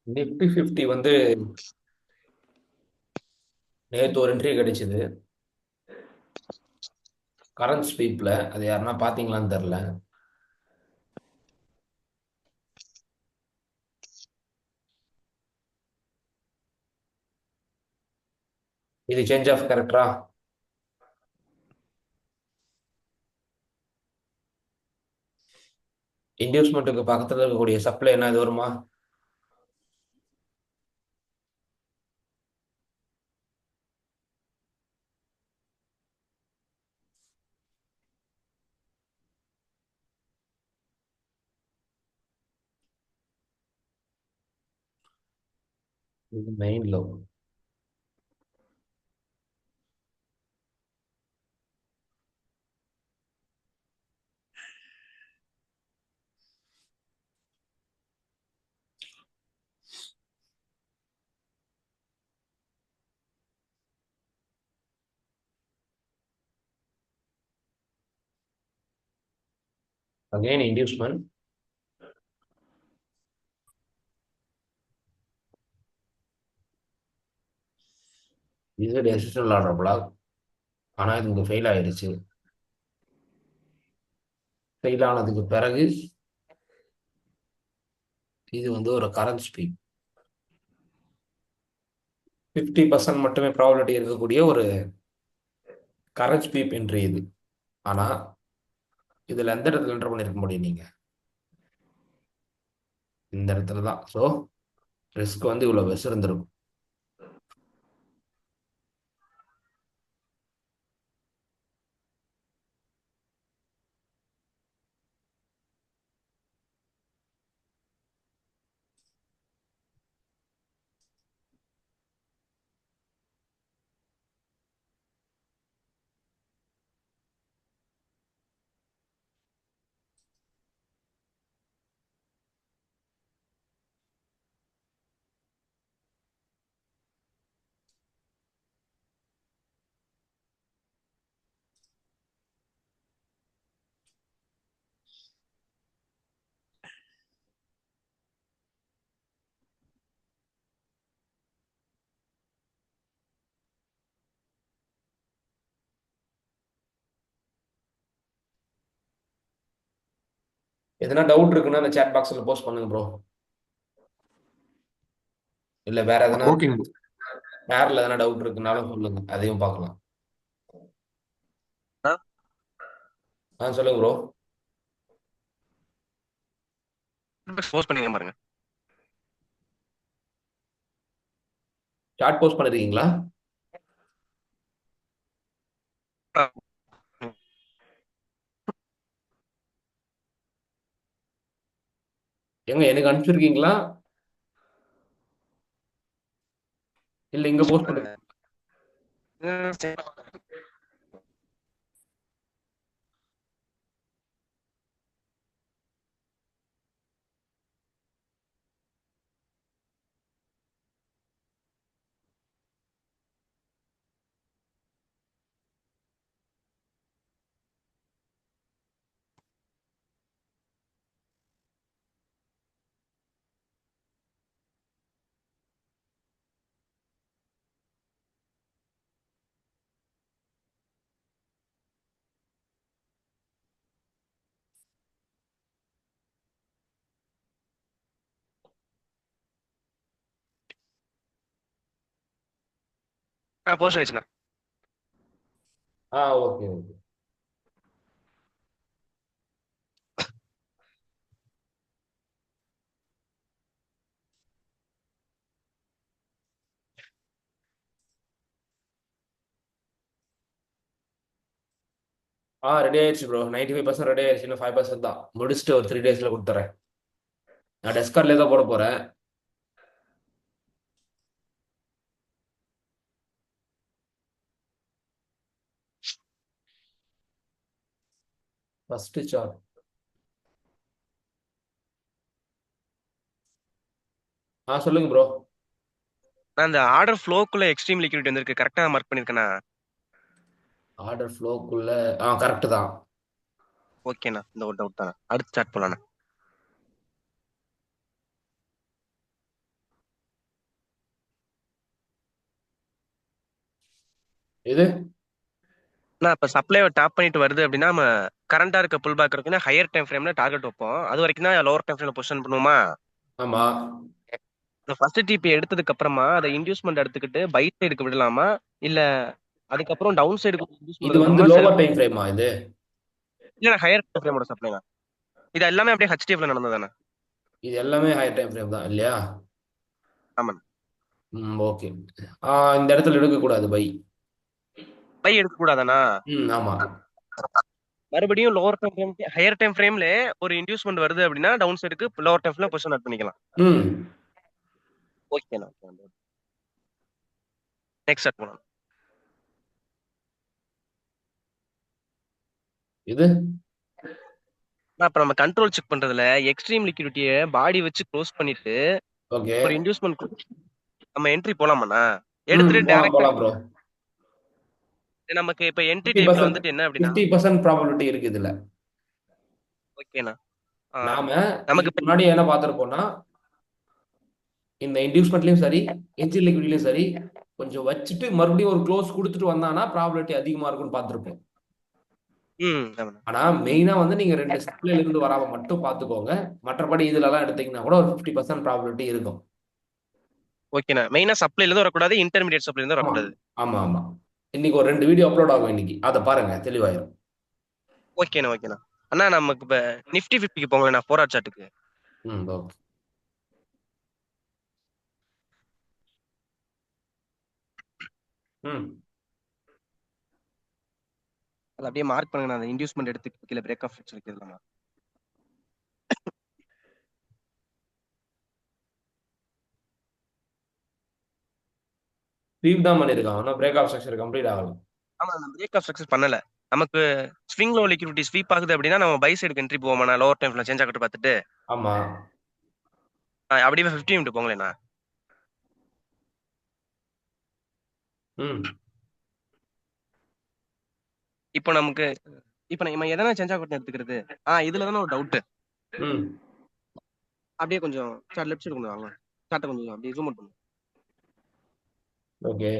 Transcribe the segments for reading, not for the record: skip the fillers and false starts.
Nifty 50 வந்து நேற்று ஒரு என்ட்ரி கிடைச்சது கரண்ட் ஸ்வீப்ல. அது யாருன்னா பாத்தீங்களான்னு தெரியல. இது சேஞ்ச் ஆஃப் கேரக்டரா? இன்டியூஸ்மெண்ட்டுக்கு பக்கத்துல இருக்கக்கூடிய சப்ளை என்ன இது வருமா? இது மெயின் லோ. Again inducement. இது ரெசிஸ்டன்ட் ஆர்டர் பிளாக். ஆனா இது இங்க ஃபெயில் ஆயிருச்சு. ஃபெயில் ஆனதுக்கு பிறகு இது வந்து ஒரு கரண்ட் ஸ்பீக் 50% மட்டுமே ப்ராபபிலிட்டி இருக்கக்கூடிய ஒரு கரண்ட் ஸ்பீப் என்று இது. ஆனா இதுல எந்த இடத்துல என்டர் பண்ணிருக்க முடியும் நீங்க? இந்த இடத்துல தான். ஸோ ரிஸ்க் வந்து இவ்வளவு பெருசு இருந்திருக்கும். எதனா டவுட் இருக்குன்னா அந்த சேட் பாக்ஸ்ல போஸ்ட் பண்ணுங்க ப்ரோ. இல்ல வேற எதனா ஓகேங்க ப்ரோ. பேர்ல எதனா டவுட் இருக்குனாலும் சொல்லுங்க, அதையும் பார்க்கலாம். சொல்லுங்க ப்ரோ. போஸ்ட் பண்ணீங்க பாருங்க. சாட் போஸ்ட் பண்ணிருக்கீங்களா? எங்க எனக்கு அனுப்பிச்சிருக்கீங்களா? இல்ல இங்க போஸ்ட் பண்ணி போஸ்ட் ஆயிடுச்சுண்ணா. Okay okay. ரெடி ஆயிடுச்சு ப்ரோ. 95% ரெடி ஆயிடுச்சு. இன்னும் 5% தான். முடிச்சுட்டு ஒரு 3 daysல கொடுத்துறேன். நான் டெஸ்கார்ட்லேயே தான் போட போறேன். First chart. சொல்லுங்க ப்ரோ. நான் இந்த ஆர்டர் ஃப்ளோக்குள்ள எக்ஸ்ட்ரீம் லிக்விடிட்டி வந்திருக்கு, கரெக்டா மார்க் பண்ணிருக்கேனா? ஆர்டர் ஃப்ளோக்குள்ள கரெக்ட் தான். ஓகேண்ணா, இந்த ஒரு டவுட் தானே. அடுத்து ஸ்டார்ட் பண்ணலாண்ணா. இது நான் இப்ப சப்ளை டாப் பண்ணிட்டு வருது அப்படின்னா, நம்ம கரண்டா இருக்க புல் பேக் இருக்குன்னா ஹையர் டைம் ஃப்ரேம்ல டார்கெட் வைப்போம். அது வரைக்கும் தான் லோவர் டைம் ஃப்ரேம்ல பொசிஷன் பண்ணுவோமா? ஆமா. இந்த ஃபர்ஸ்ட் டிபி எடுத்ததுக்கு அப்புறமா அதை இன்டியூஸ்மெண்ட் எடுத்துக்கிட்டு பை சைடுக்கு விடலாமா, இல்ல அதுக்கப்புறம் டவுன் சைடுக்கு இன்டியூஸ்மெண்ட் இது வந்து அப்புறமா செல்? லோவர் டைம் ஃப்ரேமா இது? இல்ல ஹையர் டைம் ஃப்ரேமோட சப்ளைங்க. இது எல்லாமே அப்படியே ஹெச்டிஎஃப்ல நடந்ததானே? இது எல்லாமே ஹையர் டைம் ஃப்ரேம் தான் இல்லையா? ஆமாண்ணா. ஓகே. இந்த இடத்துல எடுக்கக்கூடாது பை. பை எடுக்க கூடாதானா? ஆமா. மறுபடியும் lower time frame higher time ஃப்ரேம்ல ஒரு இன்டியூஸ்மெண்ட் வருது அப்படின்னா டவுன் சைடுக்கு லோவர் டைம் ஃப்ரேம்ல பொசிஷன் ஆட் பண்ணிக்கலாம். ம் ஓகேண்ணா. நெக்ஸ்ட் ஸ்டார்ட் பண்ணலாம். இது அப்ப நம்ம கண்ட்ரோல் செக் பண்றதுல எக்ஸ்ட்ரீம் லிக்விடிட்டியை பாடி வச்சு க்ளோஸ் பண்ணிட்டு ஓகே. ஒரு இன்டியூஸ்மெண்ட் நம்ம என்ட்ரி போலாமாண்ணா? எடுத்துட்டு போலாம் டைரக்டா போலாம் ப்ரோ. நமக்கு இப்ப என்ட்ரி டைப்ல 50% வந்துட்டு என்ன அப்படின்னா? 50% ப்ராபபிலிட்டி இருக்கு இதுல. ஓகேண்ணா. நாம நமக்கு இதுக்கு முன்னாடி என்ன பார்த்திருப்போம்னா, இந்த இன்டியூஸ்மெண்ட்லயும் சரி, என்ஜின் லிக்விட்லயும் சரி, கொஞ்சம் வச்சுட்டு மறுபடியும் ஒரு க்ளோஸ் கொடுத்துட்டு வந்தானா ப்ராபபிலிட்டி அதிகமா இருக்கும்னு பார்த்திருப்போம். ஆமாண்ணா. ஆனா மெயினா வந்து நீங்க 2 சப்ளைல இருந்து வராம மட்டும் பார்த்துக்கோங்க. மற்றபடி இதுல எல்லாம் எடுத்தீங்கன்னா கூட ஒரு 50% ப்ராபபிலிட்டி இருக்கும். ஓகேண்ணா, மெயினா சப்ளைல இருந்து வரக்கூடாது, இன்டர்மீடியட் சப்ளைல இருந்து ஆமா வரக்கூடாது. ஆமா ஆமா. இன்னைக்கு ஒரு 2 வீடியோ அப்லோட் ஆகும் இன்னைக்கு. அதை பாருங்க, தெளிவாயிரும். ஓகேண்ணா. ஓகேண்ணா. அண்ணா நமக்கு இப்ப நிஃப்டி 50க்கு போங்களேண்ணா, 4 hour சார்ட்டுக்கு. ஓகே. ம் அது அப்படியே மார்க் பண்ணுங்க. அந்த இன்டியூஸ்மெண்ட் எடுத்து கீழே பிரேக் ஆஃப் வச்சிருக்கலாமா? ஸ்வீப் தான் பண்ணிருக்கான். ஆனா பிரேக் ஆஃப் ஸ்ட்ரக்சர் கம்ப்ளீட் ஆகல. ஆமா, நம்ம பிரேக் ஆஃப் சக்சஸ் பண்ணல. நமக்கு ஸ்விங் லோ லிக்விடிட்டி ஸ்வீப் ஆகுது அப்படின்னா நம்ம பை சைடுக்கு என்ட்ரி போவோமா? லோவர் டைம்ல சேஞ்ச் ஆகிட்டு பார்த்துட்டு ஆமா. அப்படியே 50 மினிட் போங்களேண்ணா. ம் இப்போ நமக்கு இப்போ நம்ம எதனா சேஞ்ச் ஆகட்டும் எடுத்துக்கிறது. இதுல தானே ஒரு டவுட். ம் அப்படியே கொஞ்சம் சார் லெஃப்ட் சைடு கொஞ்சம் வாங்க. சார்ட்டை கொஞ்சம் அப்படியே ஜூம் அவுட் பண்ணுங்க. ஓகே.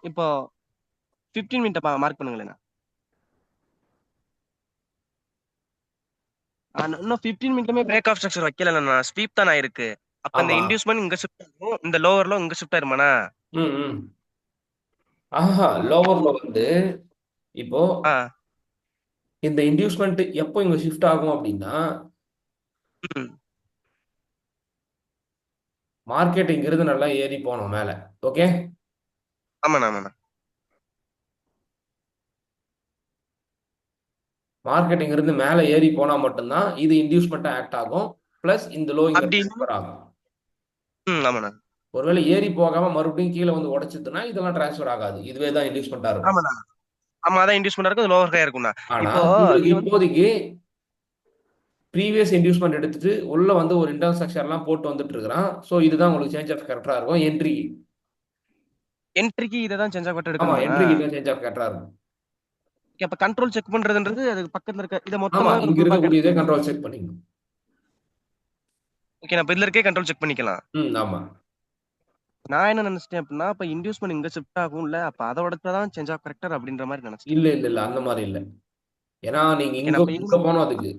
இப்போ 15 மினிட் மார்க் பண்ணுங்களேண்ணா. இன்னும் 15 மினிட்டுமே பிரேக் ஆஃப் ஸ்ட்ரக்சர் வைக்கலண்ணா, ஸ்வீப் தான் ஆயிருக்கு. அப்ப இந்த ஆமா. இன்டியூஸ்மெண்ட் இங்க ஷிஃப்ட் ஆகும், இந்த லோவர்ல இங்க ஷிஃப்ட் ஆயிருமாண்ணா? ம் ம் லோவர்ல வந்து இப்போ ஆ இந்த இன்டியூஸ்மெண்ட் எப்போ இங்க ஷிஃப்ட் ஆகும் அப்படின்னா, ம் மார்க்கெட் இங்கிருந்து நல்லா ஏறி போனோம் மேல. ஓகே. ஆமாண்ணா. ஆமாண்ணா. மார்க்கெட் இங்கிருந்து மேல ஏறி போனா மட்டும்தான் இது இன்டியூஸ்மெண்ட் ஆக்ட் ஆகும். பிளஸ் இந்த லோ இங்க அப்படி ட்ரான்ஸ்ஃபர் ஆகும். ஆமாண்ணா. ஒருவேளை ஏறி போகாம மறுபடியும் கீழே வந்து உடைச்சதுன்னா இதெல்லாம் ட்ரான்ஸ்ஃபர் ஆகாது. இதுவே தான் இன்டியூஸ்மெண்டா இருக்கும். ஆமாண்ணா. ஆமா, அதான் இன்டியூஸ்மெண்ட் இருக்கும், அது லோவர் ஹையா இருக்கும்ண்ணா. ஆனா இப்போ உங்களுக்கு இது வந்து இப்போதைக்கு ப்ரீவியஸ் இன்டியூஸ்மெண்ட் எடுத்துட்டு உள்ள வந்து ஒரு இன்டர்னல் ஸ்ட்ரக்சர்லாம் போட்டு வந்துட்டு இருக்கிறான். ஸோ இதுதான் உங்களுக்கு சேஞ்ச் ஆஃப் கேரக்டரா இருக்கும். என்ட்ரி. என்ட்ரிக்கு இதை தான் சேஞ்ச் ஆகிட்டு ஆமா, எடுக்கணுமாண்ணா? என்ட்ரிக்கு தான் சேஞ்ச் ஆஃப் கேரக்டரா இருக்கும். அப்ப கண்ட்ரோல் செக் பண்றதுன்றது அதுக்கு பக்கத்துல இருக்க இதை ஆமா, மொத்தமா ஒரு இங்க புல் பேக் இருக்கக்கூடியதே எடுத்து. கண்ட்ரோல் செக் பண்ணிக்கணும். ஓகே, நம்ம இதுல இருக்கே கண்ட்ரோல் செக் பண்ணிக்கலாம். ஆமா. நான் என்ன நினைச்சிட்டேன் அப்படின்னா, இப்ப இன்டியூஸ்மெண்ட் இங்க ஷிஃப்ட் ஆகும்ல, அப்ப அதோட தான் சேஞ்ச் ஆஃப் கரெக்டர் அப்படின்ற மாதிரி நினைச்சிட்டேன். இல்ல இல்ல இல்ல, அந்த மாதிரி இல்ல. ஏன்னா நீங்க ஓகே, இங்க அப்ப இங்க போனோம் அதுக்கு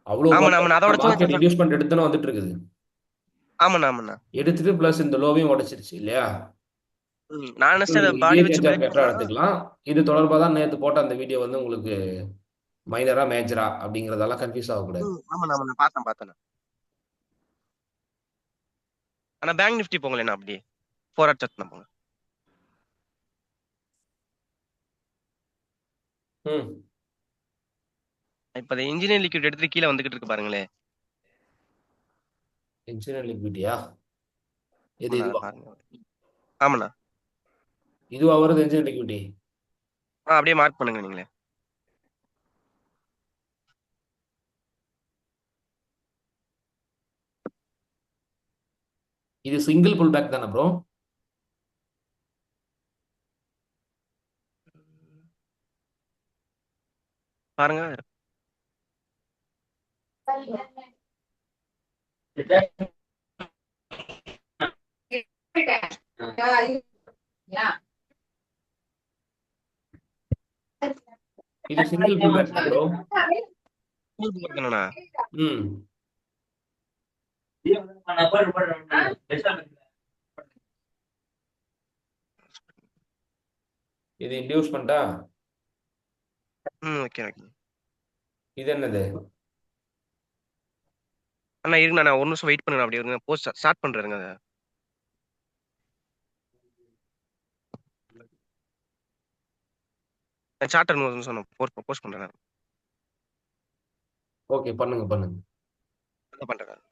அவ்வளவு ஆமாண்ணா. ஆமாண்ணா, அதோட தான் மார்க்கெட் சேஞ்ச் ஆஃப். இன்டியூஸ்மெண்ட் எடுத்துன்னு வந்துட்டு இருக்குது. ஆமாண்ணா. ஆமாண்ணா. எடுத்துட்டு பிளஸ் இந்த லோவையும் உடைச்சிருச்சு இல்லையா? நான் நினைச்சேன் அதை இதே பாடி வச்சு கேட்ச் ஆஃப் பிரேக் கெட்டரா பண்ணலாம். எடுத்துக்கலாம். இது தொடர்பா தான் நேத்து போட்ட அந்த வீடியோ வந்து உங்களுக்கு மைனரா மேஜரா அப்படிங்கறதெல்லாம் கன்ஃபியூஸ் ஆகக்கூடாது. ஆமா நான் பார்த்தேன். ஆனா பேங்க் நிஃப்டி போங்களேண்ணா அப்படி 4 ஹவர் சார்ட் போங்க. ம். இப்ப இன்ஜினியர் லிக்விட் எடுத்து கீழே வந்துகிட்டு இருக்கு பாருங்களேன். இன்சூரன்ஸ் லிக்விடிட்டியா? இது ஆமாண்ணா அதை இதுவா? பாருங்க. ஆமாண்ணா. இதுவா வருது இன்சூரன்ஸ் லிக்விடிட்டி? அப்படியே மார்க் பண்ணுங்க நீங்களே. இது சிங்கிள் புல் பேக் தானே ப்ரோ? பாருங்க. இது சிங்கிள் புல் பேக் தான் ப்ரோ. என்னண்ணா ம். இது இன்டியூஸ்மெண்டா? ஓகே. இது என்னது? அண்ணா இருங்க, நான் ஒரு நிமிஷம் வெயிட் பண்ணுங்க. அப்படி இருங்க, போஸ்ட் ஸ்டார்ட் பண்றேங்க. சார்ட்டர் ஒரு நிமிஷம் நான் போஸ்ட் பண்றேன். ஓகே, பண்ணுங்க பண்ணுங்க. என்ன பண்றேன்.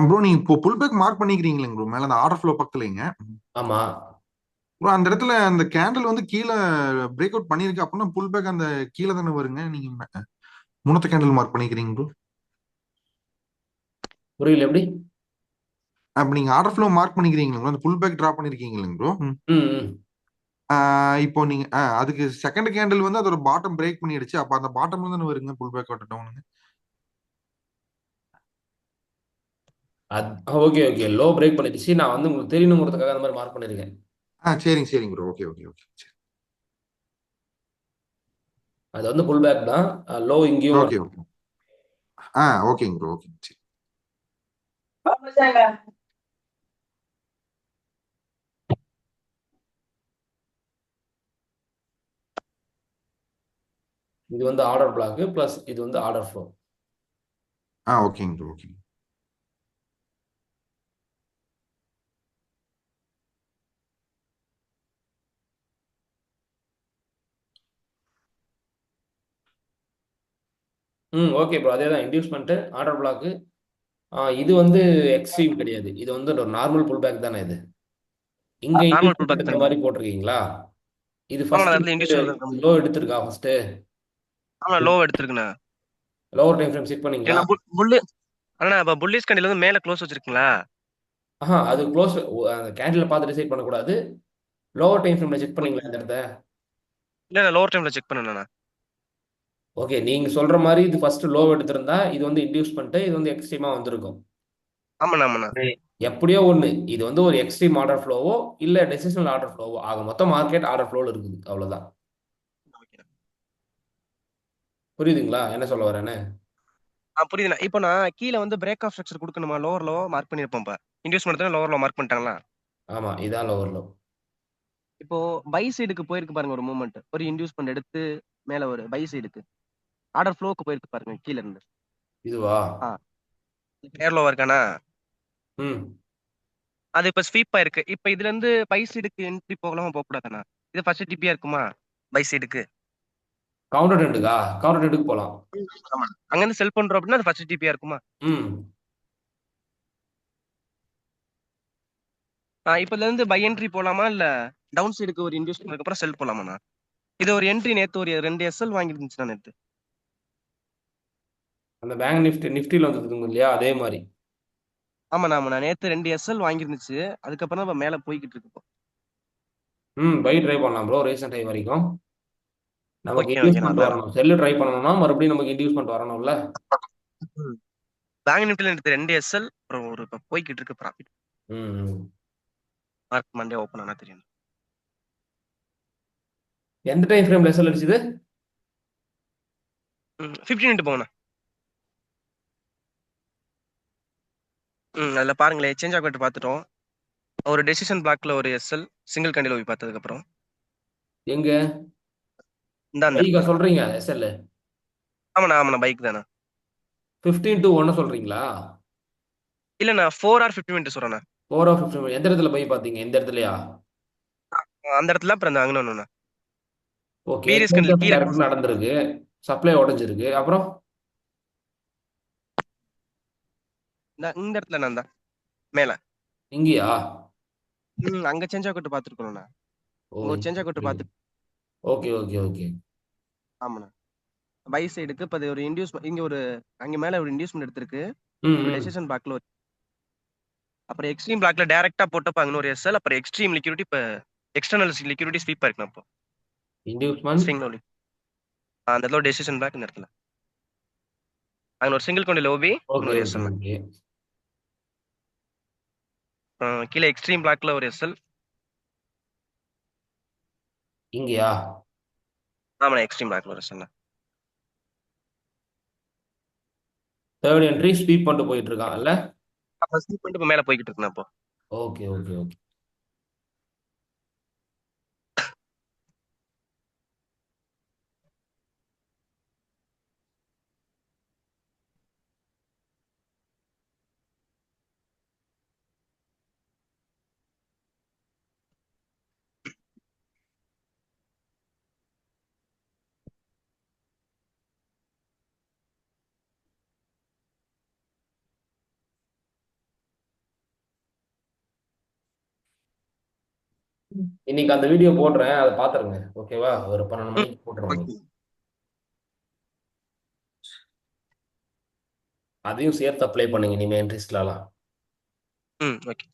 ப்ரோ நீங்க இப்போ புல் பேக் மார்க் பண்ணிக்கிறீங்களேங்க ப்ரோ மேல அந்த ஆர்டர் ஃப்ளோ பக்கத்துலங்க. ஆமா. ப்ரோ அந்த இடத்துல அந்த கேண்டில் வந்து கீழே பிரேக் அவுட் பண்ணிருக்கு அப்படின்னா புல் பேக் அந்த கீழே தானே வருங்க. நீங்க முன்னத்த கேண்டில் மார்க் பண்ணிக்கிறீங்க ப்ரோ. புரியல எப்படி? அப்ப நீங்க ஆர்டர் ஃப்ளோ மார்க் பண்ணிக்கிறீங்களா அந்த புல் பேக் டிரா பண்ணிருக்கீங்களா ப்ரோ. ம் ம். இப்போ நீங்க அதுக்கு செகண்ட் கேண்டில் வந்து அதோட பாட்டம் பிரேக் பண்ணிடுச்சு. அப்ப அந்த பாட்டம்ல தானே வருங்க புல் பேக் அவுட் டவுனுங்க. ஓகே ஓகே, லோ பிரேக் பண்ணிடுச்சு. நான் வந்து உங்களுக்கு தெரியணுங்கிறதுக்காக அந்த மாதிரி மார்க் பண்ணிருக்கேன். சரிங்க ப்ரோ. ஓகே. அது வந்து புல் பேக் தான். லோ இங்கேயும் ஓகே. ஓகேங்க ப்ரோ. ஓகே சரி. இது வந்து ஆர்டர் பிளாக் பிளஸ் இது வந்து ஆர்டர் ஃப்ளோ. ஓகேங்க ப்ரோ. ஓகே. ஓகே ப்ரோ, அதே தான் இன்டியூஸ்மெண்ட் ஆர்டர் பிளாக். இது வந்து எக்ஸ்ட்ரீம் கிடையாது. இது வந்து ஒரு நார்மல் புல் பேக் தானே இது. இங்க நார்மல் புல் இன்டியூஸ்மெண்ட் பேக் எடுத்த தானே. மாதிரி போட்டிருக்கீங்களா? இது ஆமாண்ணா, ஃபர்ஸ்ட் அந்த இடத்துல இண்டிவிஜுவல் இருக்க லோ முடியும். எடுத்திருக்கா ஃபர்ஸ்ட்? ஆமா, லோ எடுத்துருக்குண்ணா. லோவர் டைம் ஃப்ரேம் செக் பண்ணீங்களா? ஏன்னா புல்லு அண்ணா இப்ப புல்லிஷ் கண்டில வந்து மேல க்ளோஸ் வச்சிருக்கீங்களா? அது க்ளோஸ். அந்த கேண்டில் பார்த்து டிசைட் பண்ணக்கூடாது. லோவர் டைம் ஃப்ரேம்ல செக் பண்ணீங்களா இந்த இடத்த? இல்ல லோவர் டைம்ல செக் பண்ணேண்ணா. ஓகே, நீங்க சொல்ற மாதிரி இது ஃபர்ஸ்ட் லோ எடுத்திருந்தா இது வந்து இன்டியூஸ்மெண்ட், இது வந்து எக்ஸ்ட்ரீமா வந்திருக்கும். ஆமாண்ணா. எப்படியோ ஒண்ணு, இது வந்து ஒரு எக்ஸ்ட்ரீம் ஆர்டர் ஃப்ளோவோ இல்ல டெசிஷனல் ஆர்டர் ஃப்ளோவோ ஆக மொத்தம் மார்க்கெட் ஆர்டர் ஃப்ளோல இருக்குது, அவ்வளவுதான். புரியுதுங்களா என்ன சொல்ல வரேன்னு? புரியுதுண்ணா. இப்போ நான் கீழே வந்து பிரேக் ஆஃப் ஸ்ட்ரக்சர் கொடுக்கணுமா? லோவர் லோ மார்க் பண்ணிருப்போம். இப்ப இண்டியூஸ் மட்டும் லோவர் லோ மார்க் பண்ணிட்டாங்களா? ஆமா, இதான் லோவர் லோ. இப்போ பை சைடுக்கு போயிருக்கு பாருங்க ஒரு மூவ்மெண்ட். ஒரு இன்டியூஸ்மெண்ட் எடுத்து மேல ஒரு பை சைடுக்கு ஆர்டர் ஃப்ளோக்கு போயிருக்கு பாருங்க கீழ இருந்து. இதுவா? ஆ ஏர் லோவா இருக்கானா? ம். அது இப்ப ஸ்வீப் ஆயிருக்கு. இப்ப இதுல இருந்து பை சைடுக்கு என்ட்ரி போகலாமா போக கூடாதாண்ணா? இது ஃபர்ஸ்ட் டிபியா இருக்குமா பை சைடுக்கு? கவுண்டர் ட்ரெண்டுக்கா? கவுண்டர் ட்ரெண்டுக்கு போலாம். ஆமா. அங்க இருந்து செல் பண்றோம் அப்படின்னா அது ஃபர்ஸ்ட் டிபியா இருக்குமா? ம். இப்ப இதுல இருந்து பை என்ட்ரி போலாமா இல்ல டவுன் சைடுக்கு ஒரு இன்டியூஸ் பண்ணதுக்கு அப்புறம் செல் போலாமாண்ணா? இது ஒரு என்ட்ரி நேத்து ஒரு 2 எஸ்எல் வாங்கி இருந்துச்சுண்ணா நேத்து. அந்த பேங்க் நிஃப்டில வந்ததுங்க இல்லையா, அதே மாதிரி. ஆமாண்ணா நேத்து 2 SL வாங்கியிருந்துச்சு. அதுக்கப்புறம் தான் இப்ப மேல போய்கிட்டு இருக்கு இப்போ. பை ட்ரை பண்ணலாம் ப்ரோ. ரீசெண்ட் டைம் வரைக்கும் நமக்கு ஓகேண்ணா இன்டியூஸ்மெண்ட் மேல வரணும். செல்லு ட்ரை பண்ணணும்னா மறுபடியும் நமக்கு இன்டியூஸ்மெண்ட் வரணும்ல. பேங்க் நிஃப்டில எடுத்து 2 SL அப்புறம் ஒரு இப்போ போய்கிட்டு இருக்கு ப்ராஃபிட். ம் மார்க் மண்டே ஓப்பன் ஆனா தெரியும். எந்த டைம் ஃப்ரேம்ல எஸ்எல் அடிச்சுது? 15 மினிட் போங்கண்ணா. அதில் பாருங்களேன், எக்ஸ்சேஞ்ச் ஆஃப் பார்த்துட்டோம். ஒரு டெசிஷன் பிளாக்ல ஒரு எஸ்எல் சிங்கிள் கண்டில போய் பார்த்ததுக்கு அப்புறம் எங்க இந்த அந்த பைக்கா இடத்துல சொல்றீங்க? எஸ்எல் ஆமாண்ணா பைக் தானே. 15 to 1 சொல்றீங்களா? இல்லண்ணா 4 or 15 மினிட் சொல்றேண்ணா. 4 or 15 எந்த இடத்துல பை பார்த்தீங்க? இந்த இடத்துலயா? அந்த இடத்துல அப்புறம் இந்த அங்கன்னு okay. Previous change candle of கீழே கேரக்டர் நடந்திருக்கு. சப்ளை உடைஞ்சிருக்கு. அப்புறம் இந்த இடத்துல நான் தான் மேல இங்கேயா? அங்க சேஞ்ச் ஆஃப் பார்த்துருக்கணும்ண்ணா. ஓ ஒரு சேஞ்ச் ஆஃப் பார்த்து. Okay okay okay. ஆமாண்ணா பை சைடுக்கு இப்போ ஒரு இன்டியூஸ் இங்க ஒரு அங்க மேல ஒரு இன்டியூஸ்மெண்ட் எடுத்திருக்கு. ம் ஒரு ம். டெசிஷன் பிளாக்ல அப்புறம் எக்ஸ்ட்ரீம் பிளாக்ல டைரக்டா போட்டப்பாங்க ஒரு எஸ்எல். அப்புறம் எக்ஸ்ட்ரீம் லிக்யூரிட்டி இப்போ எக்ஸ்டர்னல் லிக்யூரிட்டி ஸ்வீப் இருக்குண்ணா. இப்போ இன்டியூஸ்மெண்ட் ஸ்விங் நோலி அந்த இடத்துல ஒரு டெசிஷன் பிளாக் இந்த இடத்துல அங்க ஒரு சிங்கிள் கொண்ட ஓபி ஓகே ஒரு ஓகே எஸ்எல். ஓகே. கீழே எக்ஸ்ட்ரீம் பிளாக்ல ஒரு எஸ்எல். இங்கேயா? ஆமாண்ணா எக்ஸ்ட்ரீம் பிளாக்ல ஒரு எஸ்எல். தேர்ட் என்ட்ரி ஸ்வீப் பண்ணிட்டு போயிட்டு இருக்கான் இல்ல? அப்போ ஸ்வீப் பண்ணிட்டு இப்போ மேல போய்கிட்டு இருக்குண்ணா. இப்போ ஓகே ஓகே ஓகே. இன்னைக்கு அந்த வீடியோ போடுறேன், அதை பாத்துருங்க. ஓகேவா? ஒரு 12 மணிக்கு போட்டுருவோம் உங்களுக்கு. அதையும் சேர்த்து அப்ளை பண்ணுங்க இனிமே இன்ட்ரெஸ்ட்லாம். ஓகே.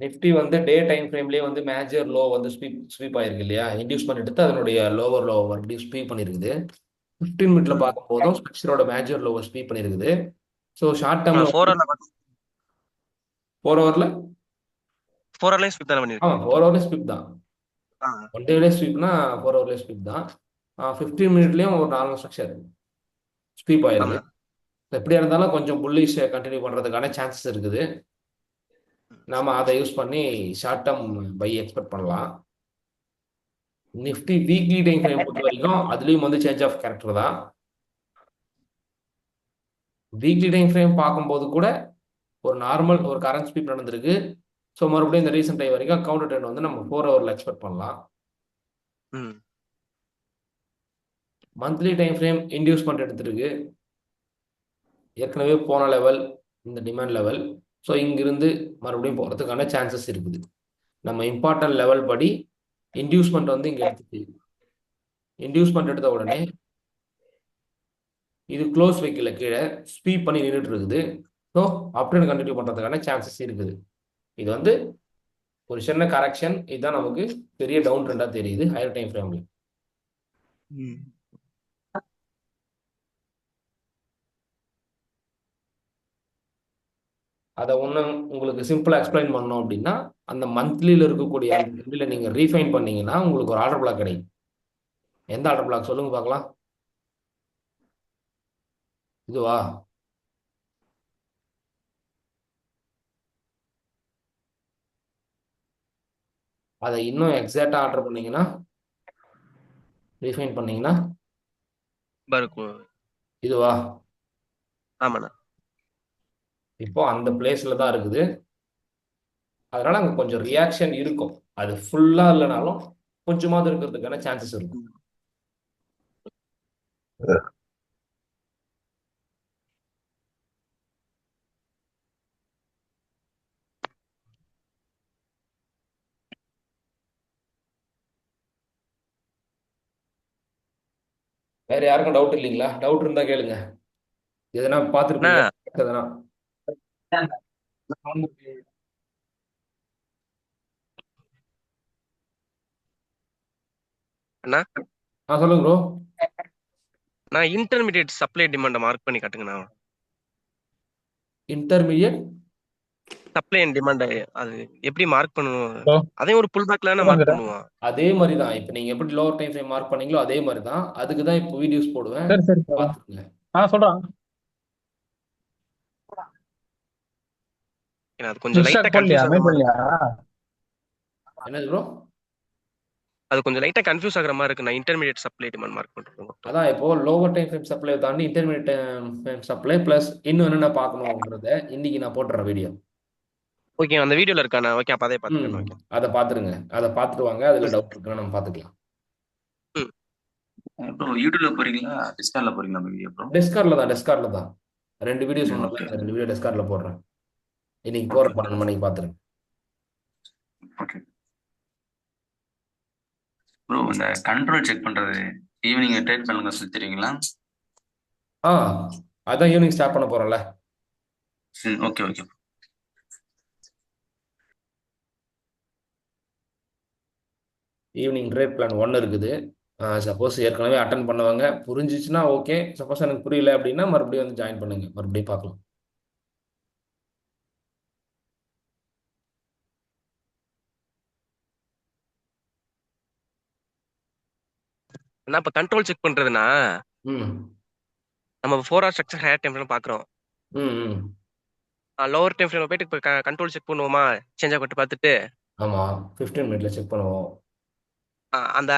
நிஃப்டி வந்து டே டைம் ஃப்ரேம்லயே வந்து மேஜர் லோ வந்து ஸ்வீப் ஆயிருக்கு இல்லையா? இன்டியூஸ்மெண்ட் எடுத்து அதனுடைய லோவர் லோ மறுபடியும் ஸ்வீப் பண்ணிருக்குது. 15 மினிட்ல பார்க்கும் போதும் ஸ்பெக்சரோட மேஜர் லோவை ஸ்வீப் பண்ணிருக்குது. ஸோ ஷார்ட் டேர்ம்ல 4 ஹவர்ல 4 ஹவர்ல 4 ஹவர்லயும் ஸ்வீப் தானே பண்ணிருக்கு. 4 ஹவர்ல ஸ்வீப் தான். ஒன் டேலே ஸ்வீப்னா 4 ஹவர்ல ஸ்வீப் தான். 15 மினிட்லயும் ஒரு 4 ஸ்ட்ரக்சர் ஸ்வீப் ஆயிருக்கு. எப்படியா இருந்தாலும் கொஞ்சம் புல்லிஷ் கண்டினியூ பண்றதுக்கான சான்சஸ் இருக்குது. நாம அதை யூஸ் பண்ணி ஷார்ட் டேர்ம் பை எக்ஸ்பெக்ட் பண்ணலாம். நிஃப்டி வீக்லி டைம் ஃப்ரேம் பொறுத்த வரைக்கும் அதுலயும் வந்து சேஞ்ச் ஆஃப் கேரக்டர் தான். வீக்லி டைம் ஃப்ரேம் பார்க்கும்போது கூட ஒரு நார்மல் ஒரு கரண்ட் ஸ்வீப் நடந்திருக்கு. ஸோ மறுபடியும் இந்த ரீசெண்ட் டைம் வரைக்கும் கவுண்டர் ட்ரெண்ட் வந்து நம்ம 4 ஹவர்ல எக்ஸ்பெக்ட் பண்ணலாம். மந்த்லி டைம் ஃப்ரேம் இன்டியூஸ்மெண்ட் எடுத்திருக்கு. ஏற்கனவே போன லெவல் இந்த டிமாண்ட் லெவல். ஸோ இங்கிருந்து மறுபடியும் போகிறதுக்கான சான்சஸ் இருக்குது. நம்ம இம்பார்ட்டன்ட் லெவல் படி இன்டியூஸ்மெண்ட் வந்து இங்கே எடுத்துட்டு இன்டியூஸ்மெண்ட் எடுத்த உடனே இது க்ளோஸ் வைக்கல, கீழே ஸ்வீப் பண்ணி நின்றுட்டு இருக்குது. ஸோ அப்ட்ரெண்ட் கண்டினியூ பண்ணுறதுக்கான சான்சஸ் இருக்குது. இது வந்து ஒரு சின்ன கரெக்ஷன். இதுதான் நமக்கு பெரிய டவுன் ட்ரெண்டாக தெரியுது ஹையர் டைம் ஃப்ரேம்ல. அதை ஒன்று உங்களுக்கு சிம்பிளாக எக்ஸ்பிளைன் பண்ணோம் அப்படின்னா, அந்த மந்த்லியில் இருக்கக்கூடிய அந்த ட்ரெண்டில் நீங்கள் ரீஃபைன் பண்ணீங்கன்னா உங்களுக்கு ஒரு ஆர்டர் பிளாக் கிடைக்கும். எந்த ஆர்டர் பிளாக் சொல்லுங்க பார்க்கலாம்? இதுவா? அதை இன்னும் எக்ஸாக்டாக ஆர்டர் பண்ணீங்கன்னா, ரீஃபைன் பண்ணீங்கன்னா இதுவா? ஆமாண்ணா. இப்போ அந்த பிளேஸ்ல தான் இருக்குது. அதனால அங்கே கொஞ்சம் ரியாக்ஷன் இருக்கும். அது ஃபுல்லா இல்லைனாலும் கொஞ்சமாவது இருக்கிறதுக்கான சான்சஸ் இருக்கும். வேற யாருக்கும் டவுட் இல்லைங்களா? டவுட் இருந்தா கேளுங்க. எதனா அண்ணா பார்த்துருப்பீங்க எதனா. அண்ணா சொல்லுங்க ப்ரோ. நான் இன்டர்மீடியட் சப்ளை டிமாண்டை மார்க் பண்ணி காட்டுங்கண்ணா. இன்டர்மீடியட் சப்ளை அண்ட் டிமாண்ட் அது எப்படி மார்க் பண்ணுவோம்? ப்ரோ அதையும் ஒரு புல் பேக்ல மார்க் கேக்குதா? பண்ணுவோம். அதே மாதிரி தான். இப்போ நீங்க எப்படி லோவர் டைம் ஃப்ரேம் மார்க் பண்ணீங்களோ அதே மாதிரி தான். அதுக்கு தான் இப்போ வீடியோஸ் போடுவேன், சரி சரி ப்ரோ. பார்த்துக்குங்க. சொல்றான். ஏன்னா அது கொஞ்சம் ஃபுல் லைட்டா ஸ்டாக் போடலையா? கன்ஃபியூஸ் ஆகுற மெயில் மாதிரி பண்ணலையா? என்னது ப்ரோ? அது கொஞ்சம் லைட்டா கன்ஃபியூஸ் ஆகுற மாதிரி இருக்கு. நான் இன்டர்மீடியட் சப்ளை டிமாண்ட் மார்க் பண்றது மட்டும். அதான் இப்போ லோவர் டைம் ஃப்ரேம் சப்ளை தாண்டி intermediate time frame supply plus இன்னும் என்னென்ன பார்க்கணுன்றத இன்னைக்கு நான் போட்டுறேன் வீடியோ. ஓகே, அந்த வீடியோல இருக்காண்ணா. ஓகே, அப்ப அதே ம் பாத்துக்கிறேன். ஓகே. அதை பார்த்துருங்க. அதை பார்த்துட்டு வாங்க. அதில் டவுட் இருக்குன்னா நம்ம பார்த்துக்கலாம். ம். ப்ரோ யூடியூப்ல போறீங்களா டிஸ்கார்ட்ல போறீங்களா வீடியோ ப்ரோ? டெஸ்கார்டில் தான் 2 வீடியோ சொன்னல, ஓகே இந்த 2 வீடியோ டெஸ்கார்டில் போடுறேன். இன்னைக்கு போகிற ஓகே 12 மணிக்கு பார்த்துருங்க. ஓகே ப்ரோ, இந்த கண்ட்ரோல் செக் பண்றது ஈவினிங் ட்ரேட் பண்ணுங்க சொல்லித்தரீங்களா? ஆ அதான் ஈவினிங் ஸ்டார்ட் பண்ண போகிறோம்ல. Okay okay evening trade plan 1 இருக்குது. சப்போஸ் ஏற்கனவே அட்டன் பண்ணவங்க புரிஞ்சிச்சுன்னா ஓகே. சப்போஸ் எனக்கு புரியல அப்படின்னா மறுபடியும் வந்து ஜாயின் பண்ணுங்க, மறுபடியும் பார்க்கலாம். நான் இப்ப கண்ட்ரோல் செக் பண்றதுன்னா ம் நம்ம 4 hour structure higher time frame பாக்குறோம். ம் ம் லோவர் டைம் ஃப்ரேம் போயிட்டு இப்போ கண்ட்ரோல் செக் பண்ணுவோமா? சேஞ்ச் ஆகிட்டு பார்த்துட்டு ஆமாம், 15 மினிட்ல செக் பண்ணுவோம். அந்த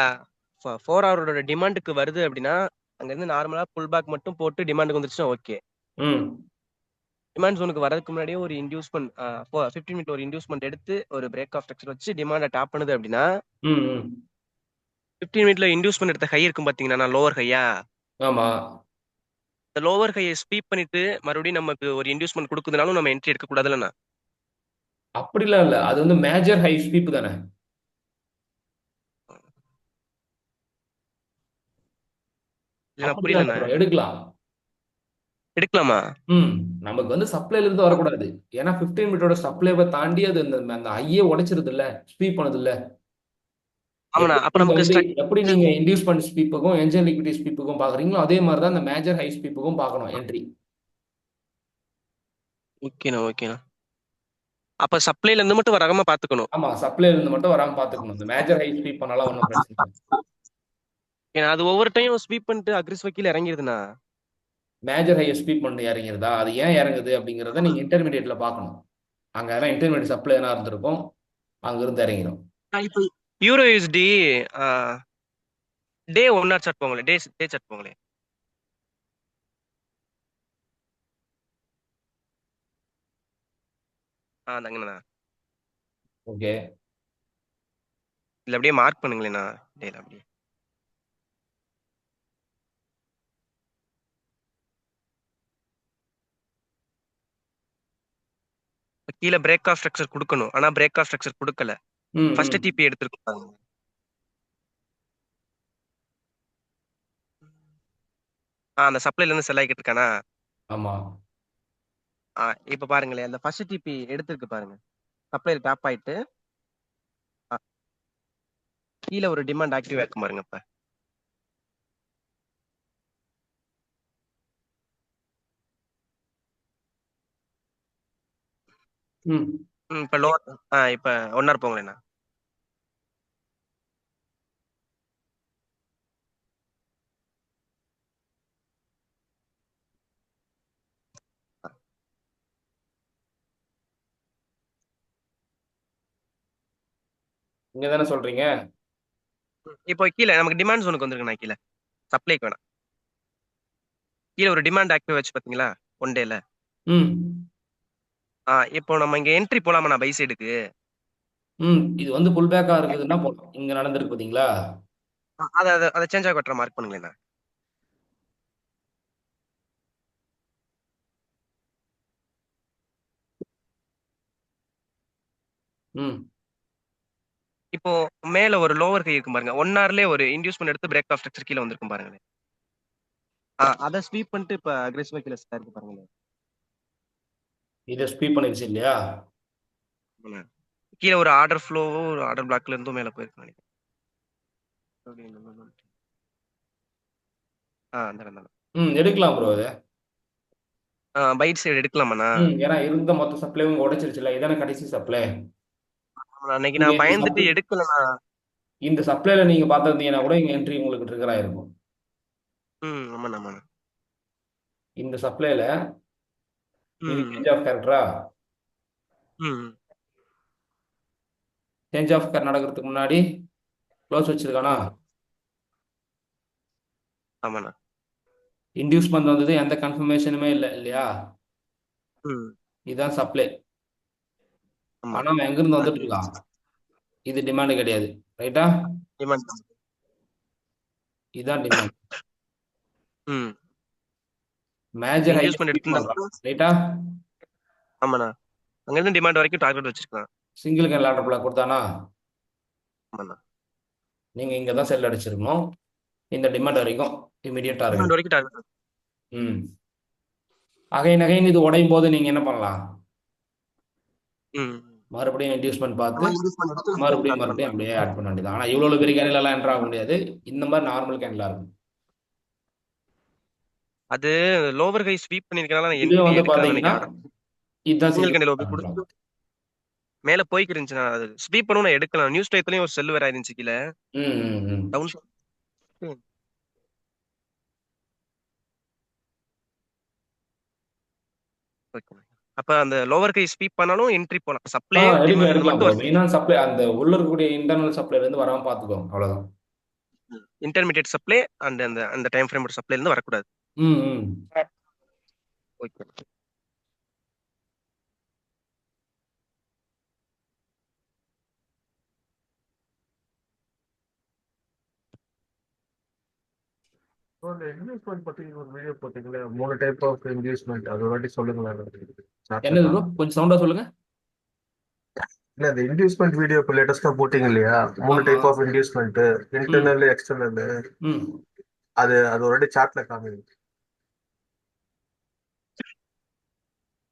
4 hour டிமாண்டுக்கு வருது அப்படின்னா அங்கிருந்து நார்மலா புல் பேக் மட்டும் போட்டு டிமாண்டுக்கு வந்துருச்சுன்னா ஓகே. ம் டிமாண்ட் ஜோனுக்கு வரதுக்கு முன்னாடியே ஒரு இன்டியூஸ்மெண்ட் 15 மினிட் ஒரு இன்டியூஸ்மெண்ட் எடுத்து ஒரு பிரேக் ஆஃப் ஸ்ட்ரக்சர் வச்சு டிமாண்டை டாப் பண்ணுது அப்படின்னா ம் ம் 15 மினிட்ல இன்டியூஸ்மெண்ட் எடுத்த ஹை இருக்கும் பாத்தீங்கன்னா லோவர் ஹையா, ஆமாம். இந்த லோவர் ஹையை ஸ்வீப் பண்ணிட்டு மறுபடியும் நமக்கு ஒரு இன்டியூஸ்மெண்ட் கொடுக்குதுனாலும் நம்ம என்ட்ரி எடுக்க கூடாதுல்லண்ணா. அப்படிலாம் இல்லை, அது வந்து மேஜர் ஹை ஸ்வீப் தானே. இல்லைண்ணா, அப்படிலாம் இல்லை புரியலண்ணா. bro, எடுக்கலாம். எடுக்கலாமா? ம் நமக்கு வந்து சப்ளைல இருந்து வரக்கூடாது. ஏன்னா 15 மினிட்டோட சப்ளைவை தாண்டி அது அந்த ஹையே உடைச்சிருது இல்ல, ஸ்வீப் பண்ணுது இல்ல. ஆமாண்ணா. எப்படி அப்ப நீங்க நமக்கு வந்து எப்படி நீங்க இன்டியூஸ்மெண்ட் ஸ்வீப்புக்கும் என்ஜின் லிக்விடிட்டி ஸ்வீப்புக்கும் பாக்குறீங்களோ அதே மாதிரி தான் அந்த மேஜர் ஹை ஸ்வீப்புக்கும் பார்க்கணும் என்ட்ரி. ஓகேண்ணா ஓகேண்ணா. அப்ப சப்ளைல இருந்து மட்டும் வராம பாத்துக்கணும். ஆமா, சப்ளைல இருந்து மட்டும் வராம பாத்துக்கணும். இந்த மேஜர் ஹை ஸ்வீப் பண்ணாலும் ஒன்றும் பிரச்சனை இல்லை. ஏன்னா அது ஒவ்வொரு டைம் ஸ்வீப் பண்ணிட்டு அக்ரிஸ் கீழே இறங்கிடுதுண்ணா. மேஜர் ஹை ஸ்வீப் பண்ணி இறங்கிருதா, அது ஏன் இறங்குது அப்படிங்கிறத நீங்க இன்டர்மீடியட்ல பார்க்கணும். அங்க எல்லாம் இன்டர்மீடியட் சப்ளை என்ன இருந்திருக்கும், அங்க இருந்து இறங்கிடும். இப்போ யூரோ யூஎஸ்டி டே 1 hour சார்ட் போங்களே, டே டே சார்ட் போங்களே. தங்கண்ணா ஓகே. இல்ல அப்படியே மார்க் பண்ணுங்களேண்ணா டேல அப்படியே. கீழே பிரேக் ஆஃப் ஸ்ட்ரக்சர் கொடுக்கணும், ஆனா பிரேக் ஆஃப் ஸ்ட்ரக்சர் கொடுக்கல. ம் ஃபர்ஸ்ட் ம் டிபி எடுத்துருக்காங்க. அந்த சப்ளைல இருந்து செல் ஆகிட்டு இருக்கானா? ஆமா. இப்ப பாருங்களேன், அந்த ஃபர்ஸ்ட் டிபி எடுத்திருக்கு பாருங்க. சப்ளைல டாப் ஆயிட்டு கீழே ஒரு டிமாண்ட் ஆக்டிவ் ஆக்கும் பாருங்க. இப்ப ம் இப்ப லோ இப்ப 1 hour போங்களேண்ணா. இங்க தானே சொல்றீங்க. இப்போ கீழே நமக்கு டிமாண்ட் ஜோனுக்கு வந்துருக்குண்ணா. கீழே சப்ளைக்கு வேணாம், கீழே ஒரு டிமாண்ட் ஆக்டிவ் வச்சு பாத்தீங்களா 1 டேல. ம் இப்போ நம்ம இங்க என்ட்ரி போலாமா பை சைடுக்கு? இது வந்து புல் பேக்கா இருக்குதுன்னா போலாம். இங்க நடந்திருக்கு பாத்தீங்களா. அத அத அத சேஞ்ச் ஆக கட்டுற மார்க் பண்ணுங்களேண்ணா. ம் இப்போ மேல ஒரு லோவர் கை இருக்கும் பாருங்க. 1 hourலயே ஒரு இன்டியூஸ்மெண்ட் எடுத்து பிரேக் ஆஃப் ஸ்ட்ரக்சர் கீழே வந்திருக்கும் பாருங்க. அதை ஸ்வீப் பண்ணிட்டு இப்ப அக்ரெசிவா கீழே செட் இருக்கு பாருங்களேன். இதை ஸ்வீப் பண்ணிருச்சு இல்லையா? ஆமாண்ணா. கீழே ஒரு ஆர்டர் ஃப்ளோவோ ஒரு ஆர்டர் பிளாக்ல இருந்தும் மேல போயிருக்கு நினைக்கிறேன். அந்த எடுக்கலாம் ப்ரோ அது. பைட் சைடு எடுக்கலாமாண்ணா? ஏன்னா இருந்த மொத்த சப்ளையும் உடைச்சிருச்சுல, இதானே கடைசி சப்ளை. அன்னைக்கு நீங்க நான் பயந்துட்டு எடுக்கலண்ணா. இந்த சப்ளைல நீங்க பார்த்திருந்தீங்கன்னா கூட இங்க என்ட்ரி உங்களுக்கு ட்ரிகர் ஆயிருக்கும். ஆமாண்ணா ஆமாண்ணா. இந்த சப்ளைல இது சேஞ்ச் ஆஃப் கேரக்டரா? சேஞ்ச் ஆஃப் கேர் நடக்கிறதுக்கு முன்னாடி க்ளோஸ் வச்சிருக்கானா? ஆமாண்ணா. இன்டியூஸ்மெண்ட் வந்தது, எந்த கன்ஃபர்மேஷனுமே இல்லை இல்லையா? இதுதான் சப்ளை. ஆமா. ஆனா அவன் எங்கிருந்து வந்துட்டு இருக்கான்? இது டிமாண்ட் கிடையாது, ரைட்டா? டிமாண்ட். இதுதான் டிமாண்ட். மேஜர் இன்டியூஸ்மெண்ட் எடுத்து ரைட்டா? ஆமாண்ணா. அங்க இருந்து டிமாண்ட் வரைக்கும் டார்கெட் வச்சிருக்கான். சிங்கிள் கேன் லாட்டர் பிளாக் கொடுத்தானா? ஆமாண்ணா. நீங்க இங்க தான் செல் அடிச்சிருக்கணும். இந்த டிமாண்ட் வரைக்கும் இமிடியட் டார்கெட். டிமாண்ட் வரைக்கும் டார்கெட். அகைன் இது உடையும் போது நீங்க என்ன பண்ணலாம்? ம். மறுபடியும் இன்டியூஸ்மெண்ட் பார்த்து மறுபடியும் அப்படியே ஆட் பண்ண வேண்டியது. ஆனா இவ்வளவு பெரிய கேண்டில் எல்லாம் என்டர் ஆக முடியாது. இந்த மாதிரி நார்மல் கேண்டிலா இருக்கும். அது லோவர் ஹை ஸ்வீப் பண்ணிருக்கனால இது வந்து பாத்தீங்கன்னா இதுதான் சிங்கிள் கேண்டில் ஓபி கொடுத்து மேல போய்க்கு இருந்துச்சுனா அது ஸ்வீப் பண்ணனும். நான் எடுக்கலாம். நியூஸ் டைப்லயும் ஒரு செல் வேற இருந்துச்சு கீழ. டவுன். அப்ப அந்த லோவர் கை ஸ்வீப் பண்ணாலும் என்ட்ரி போலாம். சப்ளை எடுக்கலாம். மெயினான சப்ளை அந்த உள்ள இருக்கக்கூடிய இன்டர்னல் சப்ளைல இருந்து வராம பாத்துக்கோங்க, அவ்வளவுதான். இன்டர்மீடியேட் சப்ளை அந்த அந்த டைம் ஃப்ரேம் சப்ளைல இருந்து வரக்கூடாது. ஓகே. இன்வெஸ்ட்மெண்ட் பத்தி ஒரு வீடியோ போட்டீங்களே, 3 டைப் ஆஃப் இன்வெஸ்ட்மெண்ட், அது ஒரு வாட்டி சொல்லுங்களேன். என்னது ப்ரோ, கொஞ்சம் சவுண்டா சொல்லுங்க. இல்ல, இந்த இன்வெஸ்ட்மெண்ட் வீடியோ இப்போ லேட்டஸ்டா போட்டீங்க இல்லையா, 3 type of investment, internal external, அது ஒரு வாட்டி சார்ட்ல காமிங்க.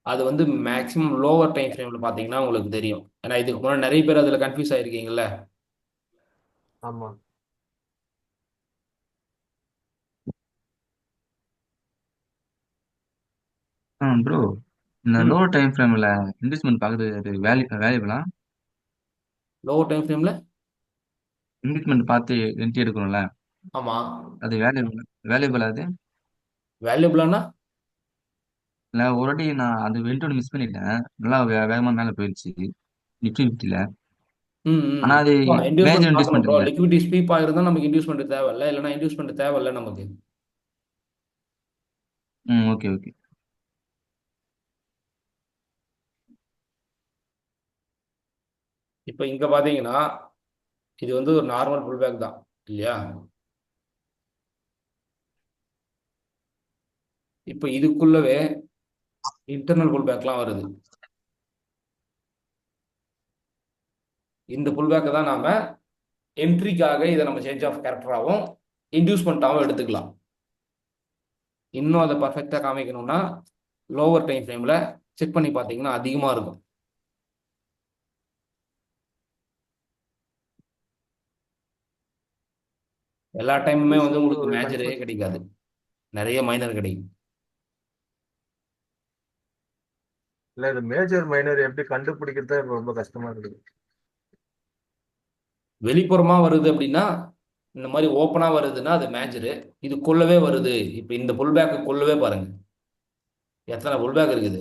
அது வந்து மேக்ஸிமம் லோவர் டைம் ஃப்ரேம்ல பாத்தீங்கன்னா உங்களுக்கு தெரியும். ஏன்னா இதுக்கு முன்னாடி நிறைய பேர் அதுல கன்ஃபியூஸ் ஆயிருக்கீங்கல்ல. ஆமா. ப்ரோ, இந்த லோவர் டைம் ஃப்ரேம்ல இன்வெஸ்ட்மெண்ட் பார்க்குறது வேல்யூபிளா? லோவர் டைம் ஃப்ரேம்ல இன்வெஸ்ட்மெண்ட் பார்த்து என்ட்ரி எடுக்கணும்ல, ஆமா. அது வேல்யூபிளா? அது வேல்யூபிளானா? இல்லை, ஒரு வாட்டி நான் அது வெயிட்டோட மிஸ் பண்ணிட்டேன். நல்லா வேகமா மேலே போயிடுச்சு நிஃப்டி 50ல. ஆனா அது மேஜர் இன்வெஸ்ட்மெண்ட் இல்லை. லிக்விடிட்டி ஸ்வீப் ஆயிருந்தா நமக்கு இன்வெஸ்ட்மெண்ட் தேவையில்லை, இல்லைன்னா இன்வெஸ்ட்மெண்ட் தேவையில்லை நமக்கு. Okay okay. இப்போ இங்க பாத்தீங்கன்னா இது வந்து ஒரு நார்மல் புல் பேக் தான் இல்லையா? இப்போ இதுக்குள்ளவே இன்டர்னல் புல் பேக்லாம் வருது. இந்த புல் பேக்கை தான் நாம என்ட்ரிக்காக இதை நம்ம சேஞ்ச் ஆஃப் கேரக்டராகவும் இன்டியூஸ்மெண்ட்டாகவும் எடுத்துக்கலாம். இன்னும் அதை பர்ஃபெக்டாக காமிக்கணும்னா லோவர் டைம் ஃப்ரேமில் செக் பண்ணி பார்த்தீங்கன்னா அதிகமாக இருக்கும். எல்லா டைமுமே வந்து உங்களுக்கு மேஜரே கிடைக்காது, நிறைய மைனர் கிடைக்கும். இல்ல, இது மேஜர் மைனர் எப்படி கண்டுபிடிக்கிறது ரொம்ப கஷ்டமா இருக்குது. வெளிப்புறமா வருது அப்படின்னா இந்த மாதிரி ஓப்பனா வருதுன்னா அது மேஜரு. இது கொள்ளவே வருது. இப்போ இந்த புல் பேக்கு கொள்ளவே பாருங்க, எத்தனை புல் பேக் இருக்குது.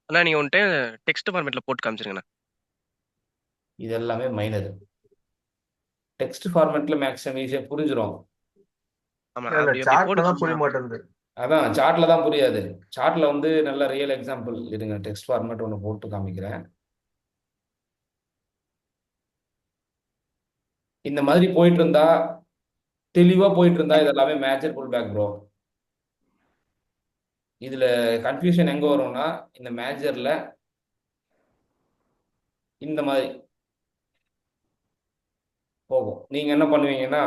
அண்ணா நீங்க ஒன் டைம் டெக்ஸ்ட் ஃபார்மேட்ல போட்டு காமிச்சிருங்கண்ணா. இது எல்லாமே மைனர். டெக்ஸ்ட் ஃபார்மேட்ல மேக்ஸிமம் ஈஸியாக புரிஞ்சிடும். ஆமா, இல்ல, அப்படி சார்ட்ல தான் போட்டு புரிய மாட்டேங்குது. அதான் சார்ட்ல தான் புரியாது. சார்ட்ல வந்து நல்ல ரியல் எக்ஸாம்பிள் இருங்க, டெக்ஸ்ட் ஃபார்மேட் ஒன்று போட்டு காமிக்கிறேன். இந்த மாதிரி போயிட்டு இருந்தா, தெளிவா போயிட்டு இருந்தா இது எல்லாமே மேஜர் புல் பேக் ப்ரோ. இதுல கன்ஃபியூஷன் எங்க வரும்னா இந்த மேஜர்ல இந்த மாதிரி போகும். நீங்க என்ன பண்ணுவீங்கன்னா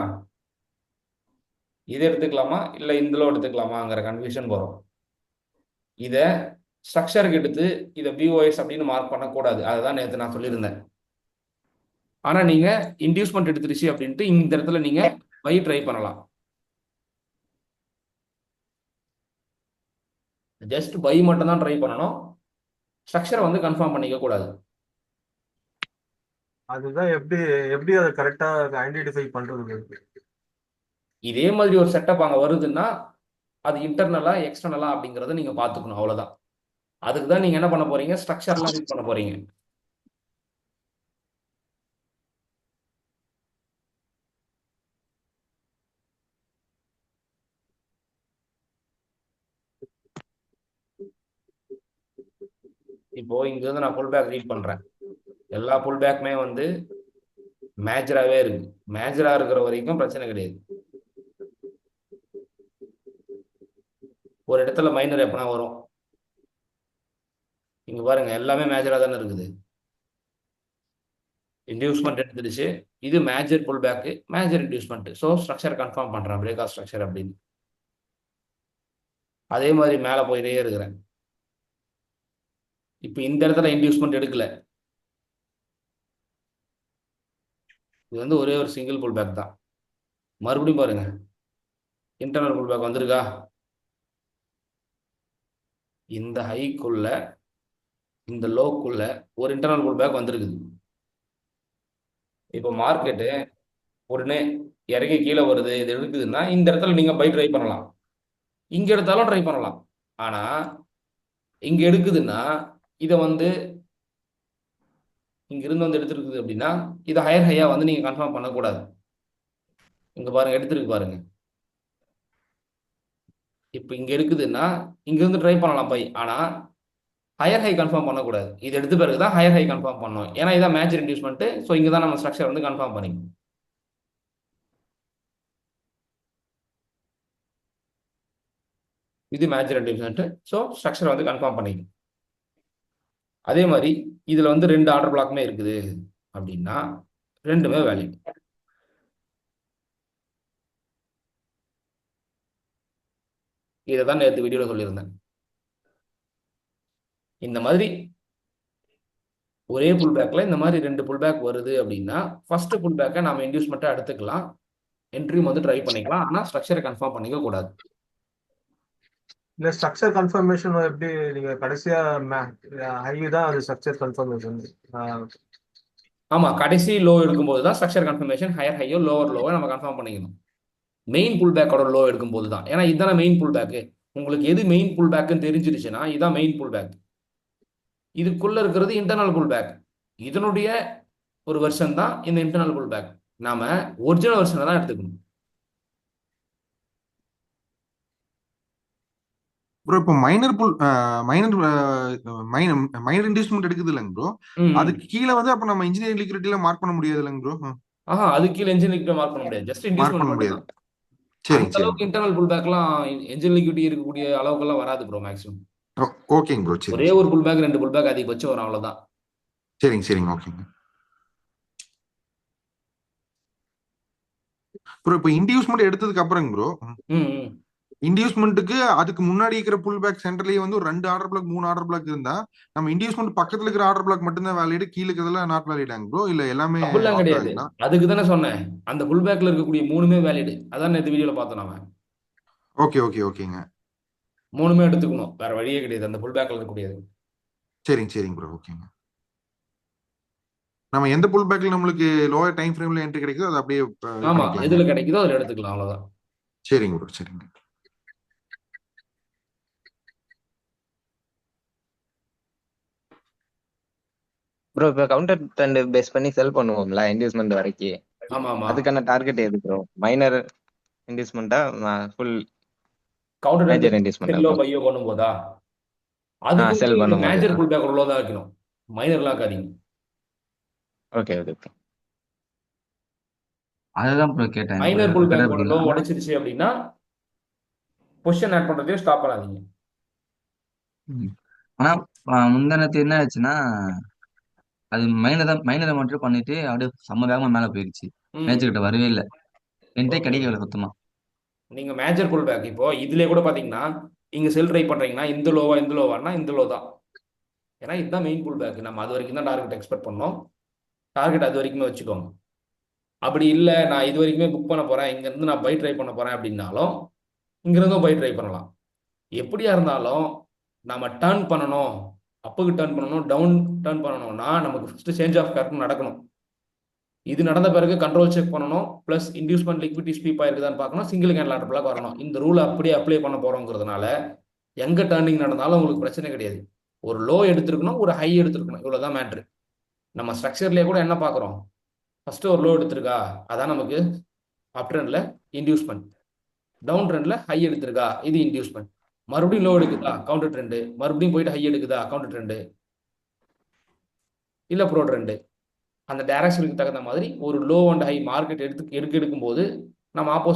இதை எடுத்துக்கலாமா இல்லை இந்த லோ எடுத்துக்கலாமாங்கிற கன்ஃபியூஷன் வரும். இதை ஸ்ட்ரக்சருக்கு எடுத்து இதை பிஓஎஸ் அப்படின்னு மார்க் பண்ணக்கூடாது. அதுதான் நேற்று நான் சொல்லியிருந்தேன். ஆனால் நீங்கள் இன்டியூஸ்மெண்ட் எடுத்துருச்சு அப்படின்ட்டு இந்த இடத்துல நீங்கள் பை ட்ரை பண்ணலாம். ஜஸ்ட் பை மட்டும் தான் ட்ரை பண்ணணும். ஸ்ட்ரக்சரை வந்து கன்ஃபார்ம் பண்ணிக்க கூடாது. அதுதான் எப்படி எப்படி அதை கரெக்டா ஐடென்டிஃபை பண்றது? இதே மாதிரி ஒரு செட்டப் அங்கே வருதுன்னா அது இன்டர்னலா எக்ஸ்டர்னலா அப்படிங்கிறத நீங்க பார்த்துக்கணும். அவ்வளவுதான். அதுக்கு தான் நீங்க என்ன பண்ண போறீங்க, ஸ்ட்ரக்சர்லாம் ரீட் பண்ண போறீங்க. இப்போ இங்க இருந்து நான் புல் பேக் ரீட் பண்றேன். எல்லா புல் பேக்குமே வந்து மேஜராகவே இருக்கு. மேஜரா இருக்கிற வரைக்கும் பிரச்சனை கிடையாது. ஒரு இடத்துல மைனர் எப்பனா வரும். இங்க பாருங்க எல்லாமே மேஜரா தானே இருக்குது. இன்டியூஸ்மெண்ட் எடுத்துடுச்சு. இது major pull back, major inducement. So structure confirm பண்றேன், பிரேக் ஆஃப் ஸ்ட்ரக்சர் அப்படின்னு. அதே மாதிரி மேலே போயிட்டே இருக்கிறேன். இப்போ இந்த இடத்துல இன்டியூஸ்மெண்ட் எடுக்கல. இது வந்து ஒரே ஒரு சிங்கிள் புல் பேக் தான். மறுபடியும் பாருங்க, இன்டர்னல் புல் பேக் வந்திருக்கா. இந்த ஹைக்குள்ள இந்த லோக்குள்ள ஒரு இன்டர்னல் புல் பேக் வந்திருக்குது. இப்போ மார்க்கெட்டு உடனே இறங்கி கீழே வருது, இது எடுக்குதுன்னா இந்த இடத்துல நீங்க பை ட்ரை பண்ணலாம். இங்க எடுத்தாலும் ட்ரை பண்ணலாம். ஆனா இங்க எடுக்குதுன்னா இதை வந்து இங்க இருந்து வந்து எடுத்துருக்குது அப்படின்னா இதை ஹையர் ஹையா வந்து நீங்க கன்ஃபார்ம் பண்ணக்கூடாது. இங்க பாருங்க, எடுத்துருக்கு பாருங்க. இப்போ இங்க இருக்குதுன்னா இங்க இருந்து ட்ரை பண்ணலாம் பை. ஆனா ஹையர் ஹை கன்ஃபார்ம் பண்ணக்கூடாது. இது எடுத்த பிறகு தான் ஹையர் ஹை கன்ஃபார்ம் பண்ணணும். ஏன்னா இதான் மேஜர் இன்டியூஸ்மெண்ட். ஸோ இங்கே தான் நம்ம ஸ்ட்ரக்சர் வந்து கன்ஃபார்ம் பண்ணிக்கணும். இது மேஜர் இன்டியூஸ்மெண்ட். ஸோ ஸ்ட்ரக்சர் வந்து கன்ஃபார்ம் பண்ணிக்கணும். அதே மாதிரி இதுல வந்து 2 ஆர்டர் பிளாக்குமே இருக்குது அப்படின்னா ரெண்டுமே வேலிட். இதை தான் நேற்று வீடியோவில் சொல்லியிருந்தேன். இந்த மாதிரி ஒரே புல் பேக்ல இந்த மாதிரி 2 புல் பேக் வருது அப்படின்னா ஃபர்ஸ்ட் புல் பேக்கை நாம இன்டியூஸ்மெண்ட்டை எடுத்துக்கலாம், என்ட்ரியும் வந்து ட்ரை பண்ணிக்கலாம். ஆனால் ஸ்ட்ரக்சரை கன்ஃபார்ம் பண்ணிக்க கூடாது. இல்ல ஸ்ட்ரக்சர் கன்ஃபர்மேஷன் எப்படி நீங்க கடைசியா ஹை தான் அது ஸ்ட்ரக்சர் கன்ஃபர்மேஷன்? ஆமா, கடைசி லோ எடுக்கும்போது தான் ஸ்ட்ரக்சர் கன்ஃபர்மேஷன். ஹையர் ஹையோ லோவர் லோவோ நம்ம கன்ஃபார்ம் பண்ணிக்கணும். மெயின் புல் பேக்கோட லோ எடுக்கும்போது தான். ஏன்னா இதுதானே மெயின் புல் பேக்கு. உங்களுக்கு எது மெயின் புல் பேக்குன்னு தெரிஞ்சிருச்சுன்னா இதுதான் மெயின் புல் பேக். இதுக்குள்ள இருக்கிறது இன்டர்னல் புல் பேக். இதனுடைய ஒரு வெர்ஷன் தான் இந்த இன்டர்னல் புல் பேக். நாம ஒரிஜினல் வெர்ஷனை தான் எடுத்துக்கணும். ப்ரோ இப்போ மைனர் புல் மைனர் மைனர் இன்வெஸ்ட்மெண்ட் எடுக்குது இல்லைங்க ப்ரோ, அதுக்கு கீழே வந்து அப்ப நம்ம இன்ஜினியரிங் லிக்விடிட்டில மார்க் பண்ண முடியாது இல்லைங்க ப்ரோ? ஆஹா, அது கீழே என்ஜின் லிக்விட் மார்க் பண்ண முடியாது. ஜஸ்ட் மார்க் இன்டியூஸ்மெண்ட் பண்ண மட்டும் முடியாது. தான். சரிங்க அந்த சரிங்க அளவுக்கு இன்டர்னல் புல் பேக்லாம் என்ஜின் லிக்விடி இருக்கக்கூடிய அளவுக்குலாம் வராது ப்ரோ. மேக்ஸிமம் ஓகேங்க ப்ரோ. சரி ஒரே ஒரு புல் பேக் 2 புல் பேக் அதிகபட்சம் வரும், அவ்வளவுதான். சரிங்க சரிங்க ஓகேங்க ப்ரோ. இப்போ இன்டியூஸ்மெண்ட் எடுத்ததுக்கு அப்புறங்க ப்ரோ, இன்டியூஸ்மெண்ட்டுக்கு அதுக்கு முன்னாடி இருக்கிற புல் பேக் சென்டர்லயே வந்து ஒரு 2 ஆர்டர் பிளாக் 3 ஆர்டர் பிளாக் இருந்தா நம்ம இன்டியூஸ்மெண்ட் பக்கத்துல இருக்கிற ஆர்டர் பிளாக் மட்டும் தான் வேலிட், கீழே இருக்கிறதுல நாட் வேலிடாங்க ப்ரோ? இல்ல எல்லாமே அப்படிலாம் lock கிடையாது. ஆகுதுங்களா? அதுக்கு தானே சொன்னேன், அந்த புல் பேக்ல இருக்கக்கூடிய 3மே வேலிடு. அதான் நேற்று வீடியோல பார்த்தோம் நாம. ஓகே ஓகே ஓகேங்க. 3மே எடுத்துக்கணும், வேற வழியே கிடையாது அந்த புல் பேக்ல இருக்கக்கூடியது. சரிங்க சரிங்க ப்ரோ ஓகேங்க. நம்ம எந்த புல் பேக்ல நம்மளுக்கு லோயர் டைம் ஃப்ரேம்ல என்ட்ரி கிடைக்குதோ அது அப்படியே ஆமா, பண்ணிக்கலாம். எதுல கிடைக்குதோ அதுல எடுத்துக்கலாம், அவ்வளவுதான். சரிங்க ப்ரோ சரிங்க. ப்ரோ இப்போ கவுண்டர் ட்ரெண்ட் பேஸ் பண்ணி செல் பண்ணுவோம்ல இன்டியூஸ்மெண்ட் வரைக்கும். ஆமா ஆமா, அதுக்கான டார்கெட் எது ப்ரோ? மைனர் இன்டியூஸ்மெண்டா ஃபுல் கவுண்டர் மேஜர் இன்டியூஸ்மெண்டா செல்லோ ப்ரோ? பையோ பண்ணும்போதா அதுக்கு செல் நீங்க பண்ணும்போது. மேஜர் புல் பேக் உள்ள தான் வைக்கணும், மைனர்லாம் இருக்காதீங்க. Okay okay bro. அதுதான் ப்ரோ கேட்டேன். மைனர் புல் கரெக்டா பேக்கோட லோ உடைச்சிருச்சு அப்படின்னா பொசிஷன் ஆட் பண்றதையும் ஸ்டாப் பண்ணாதீங்க. ஆனா முந்தானத்து என்ன ஆச்சுன்னா அது மைனரை மட்டும் பண்ணிட்டு அப்படியே செம்ம வேகமா மேல போயிருச்சு. மேட்ச் கிட்ட வரவே இல்லை, என்கிட்ட கிடைக்கல சுத்தமா. நீங்கள் மேஜர் புல் பேக் இப்போ இதுலேயே கூட பார்த்தீங்கன்னா நீங்கள் செல் ட்ரை பண்ணுறீங்கன்னா இந்த லோவானா இந்த லோ தான். ஏன்னா இதுதான் மெயின் புல் பேக். நம்ம அது வரைக்கும் தான் டார்கெட் எக்ஸ்பெக்ட் பண்ணோம். டார்கெட் அது வரைக்குமே வச்சுக்கோங்க. அப்படி இல்லை நான் இது வரைக்குமே புக் பண்ண போகிறேன், இங்கேருந்து நான் பை ட்ரை பண்ண போகிறேன் அப்படின்னாலும் இங்கிருந்தும் பை ட்ரை பண்ணலாம். எப்படியா இருந்தாலும் நம்ம டர்ன் பண்ணணும், அப்புக்கு டர்ன் பண்ணணும், டவுன் டர்ன் பண்ணணும்னா நமக்கு ஃபஸ்ட்டு சேஞ்ச் ஆஃப் கேரக்டர் நடக்கணும். இது நடந்த பிறகு கண்ட்ரோல் செக் பண்ணணும், ப்ளஸ் இன்டியூஸ்மெண்ட் லிக்விட்டி ஸ்வீப் ஆயிருக்குதான்னு பார்க்கணும், சிங்கிள் கேண்டில் ஆர்டர் பிளாக் வரணும். இந்த ரூலை அப்படியே அப்ளை பண்ண போகிறோங்கிறதுனால எங்கே டர்னிங் நடந்தாலும் உங்களுக்கு பிரச்சனை கிடையாது. ஒரு லோ எடுத்துருக்கணும், ஒரு ஹை எடுத்துருக்கணும், இவ்வளோதான் மேட்ரு. நம்ம ஸ்ட்ரக்சர்லேயே கூட என்ன பார்க்குறோம், ஃபஸ்ட்டு ஒரு லோ எடுத்திருக்கா, அதான் நமக்கு அப் ட்ரெண்டில் இன்டியூஸ்மெண்ட், டவுன் ட்ரெண்டில் ஹை எடுத்திருக்கா, இது இன்டியூஸ்மெண்ட், மறுபடியும் லோ எடுக்குதா கவுண்டர் ட்ரெண்டு, மறுபடியும் போயிட்டு ஹை எடுக்குதா கவுண்டர் ட்ரெண்டு, இல்லை ப்ரோ ட்ரெண்டு. அந்த டைரக்ஷனுக்கு தகுந்த மாதிரி ஒரு லோ அண்ட் ஹை மார்க்கெட் எடுக்கும்போது நம்ம ஆப்போசிட்